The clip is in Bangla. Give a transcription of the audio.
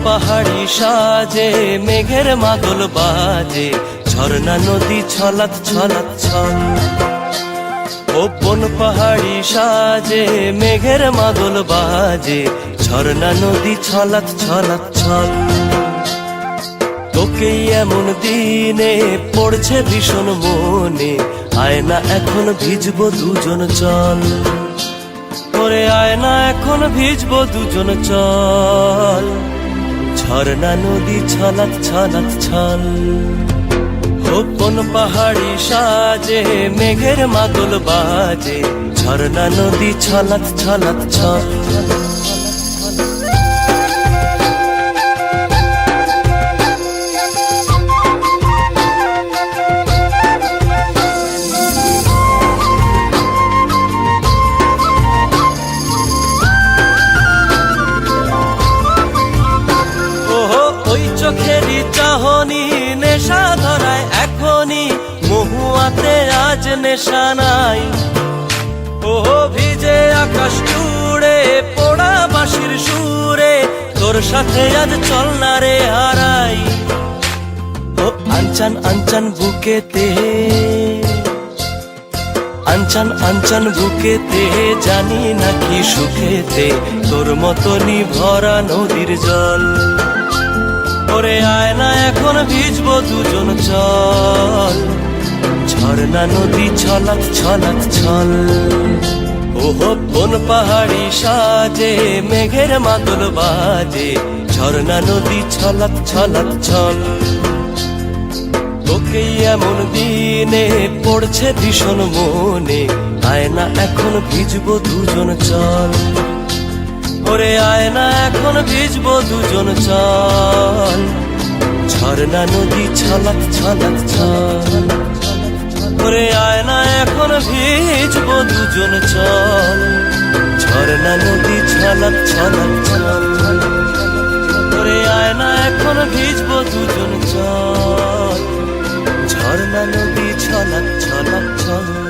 পাহাড়ি সাজে মেঘের মাদল বাজে, ঝর্ণা নদী ছলাৎ ছলাৎ ছল। বন পাহাড়ি সাজে মেঘের মাদল বাজে, ঝর্ণা নদী ছলাৎ ছলাৎ ছল। তোকে এমন দিনে পড়ছে ভীষণ মনে, আয় না এখন ভিজবো দুজন চল। ওরে আয় না এখন ভিজবো দুজন চল, ঝর্ণা নদী ছলাৎ ছলাৎ ছল। কোন পাহাড়ি সাজে মেঘের মাদল বাজে, ঝর্ণা নদী ছলাৎ ছলাৎ ছল। চোখেরই চাহনি নেশা ধরায় এখনই, মহুয়াতে আজ নেশা নাই। ভিজে আকাশ জুড়ে পোড়া বাঁশির সুরে, তোর সাথে আজ চল না রে হারাই। আনচান আনচান বুকেতে, আনচান আনচান বুকেতে, জানি নাকি সুখেতে তোর মতনই ভরা নদীর জল। ওরে আয় না এখন ভিজবো দুজন চল, ঝর্ণা নদী ছলাৎ ছলাৎ ছল। কোন পাহাড়ি সাজে মেঘের মাদল বাজে, ঝর্ণা নদী ছলাৎ ছলাৎ ছল। তোকে এমন দিনে পড়ছে ভীষণ মনে, আয় না এখন ভিজবো দুজন চল। ওরে আয় না এখন ভিজবো দুজন চল, ঝর্ণা নদী ছলাৎ ছলাৎ ছল। ওরে আয় না এখন ভিজবো দুজন চল, ঝর্ণা নদী ছলাৎ ছলাৎ ছল। ওরে আয় না এখন ভিজবো দুজন চল, ঝর্ণা নদী ছলাৎ ছলাৎ ছল।